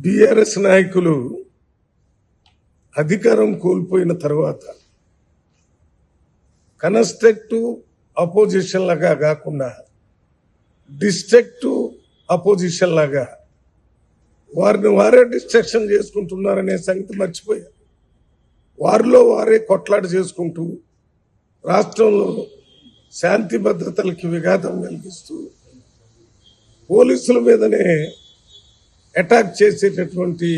BRS నాయకులు అధికారం కోల్పోయిన తర్వాత కన్స్ట్రక్టివ్ అపోజిషన్ లాగా కాకుండా డిస్ట్రక్టివ్ అపోజిషన్ లాగా వారిని వారే డిస్ట్రక్షన్ చేసుకుంటున్నారనే సంగతి మర్చిపోయారు. వారిలో వారే కొట్లాట చేసుకుంటూ రాష్ట్రంలో శాంతి భద్రతలకి విఘాతం కలిగిస్తూ పోలీసుల మీదనే అటాక్ చేసేటటువంటి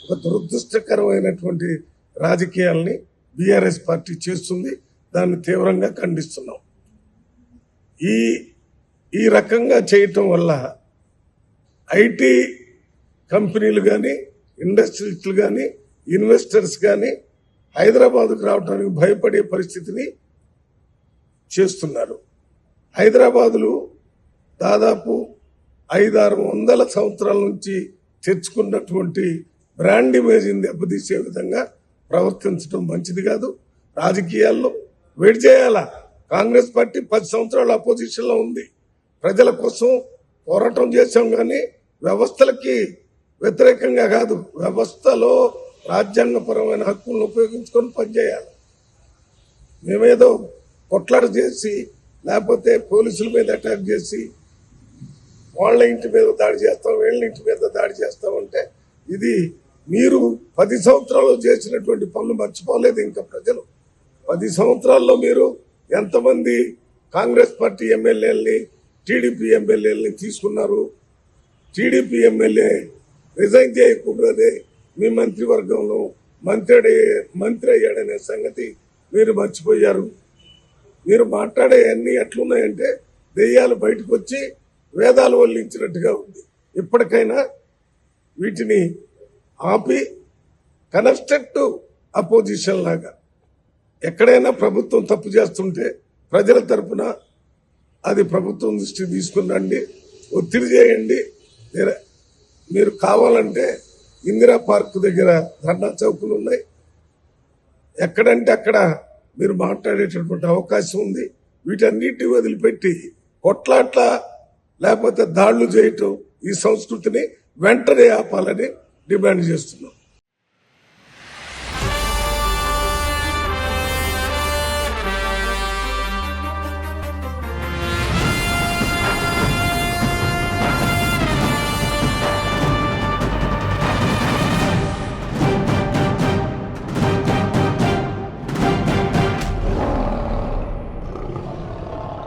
ఒక దురదృష్టకరమైనటువంటి రాజకీయాల్ని బీఆర్ఎస్ పార్టీ చేస్తుంది. దాన్ని తీవ్రంగా ఖండిస్తున్నాం. ఈ రకంగా చేయటం వల్ల ఐటీ కంపెనీలు కానీ, ఇండస్ట్రీస్లు కానీ, ఇన్వెస్టర్స్ కానీ హైదరాబాద్కు రావడానికి భయపడే పరిస్థితిని చేస్తున్నారు. హైదరాబాదులో దాదాపు 500-600 సంవత్సరాల నుంచి తెచ్చుకున్నటువంటి బ్రాండ్ ఇమేజ్ని దెబ్బతీసే విధంగా ప్రవర్తించడం మంచిది కాదు. రాజకీయాల్లో వెయిట్ చేయాలా. కాంగ్రెస్ పార్టీ 10 సంవత్సరాల అపోజిషన్లో ఉంది. ప్రజల కోసం పోరాటం చేశాం, కానీ వ్యవస్థలకి వ్యతిరేకంగా కాదు. వ్యవస్థలో రాజ్యాంగపరమైన హక్కులను ఉపయోగించుకొని పనిచేయాలి. మేమేదో కొట్లాట చేసి లేకపోతే పోలీసుల మీద అటాక్ చేసి వాళ్ళ ఇంటి మీద దాడి చేస్తాం, వీళ్ళ ఇంటి మీద దాడి చేస్తామంటే ఇది మీరు 10 సంవత్సరాలు చేసినటువంటి పనులు మర్చిపోలేదు. ఇంకా ప్రజలు 10 సంవత్సరాల్లో మీరు ఎంతమంది కాంగ్రెస్ పార్టీ ఎమ్మెల్యేలని, టీడీపీ ఎమ్మెల్యేలని తీసుకున్నారు. టీడీపీ ఎమ్మెల్యే రిజైన్ చేయకూడదే మీ మంత్రివర్గంలో మంత్రి అయ్యాడనే సంగతి మీరు మర్చిపోయారు. మీరు మాట్లాడే అన్ని ఎట్లున్నాయంటే దెయ్యాలు బయటకు వచ్చి వేదాలు వల్లించినట్టుగా ఉంది. ఇప్పటికైనా వీటిని ఆపి కన్స్ట్రక్టివ్ అపోజిషన్ లాగా ఎక్కడైనా ప్రభుత్వం తప్పు చేస్తుంటే ప్రజల తరపున అది ప్రభుత్వం దృష్టి తీసుకురండి, ఒత్తిడి చేయండి. మీరు కావాలంటే ఇందిరా పార్క్ దగ్గర ధర్నా చౌకులు ఉన్నాయి. ఎక్కడంటే అక్కడ మీరు మాట్లాడేటటువంటి అవకాశం ఉంది. వీటన్నిటిని వదిలిపెట్టి కొట్లాట్ల లేకపోతే దాడులు చేయటం, ఈ సంస్కృతిని వెంటనే ఆపాలని డిమాండ్ చేస్తున్నాం.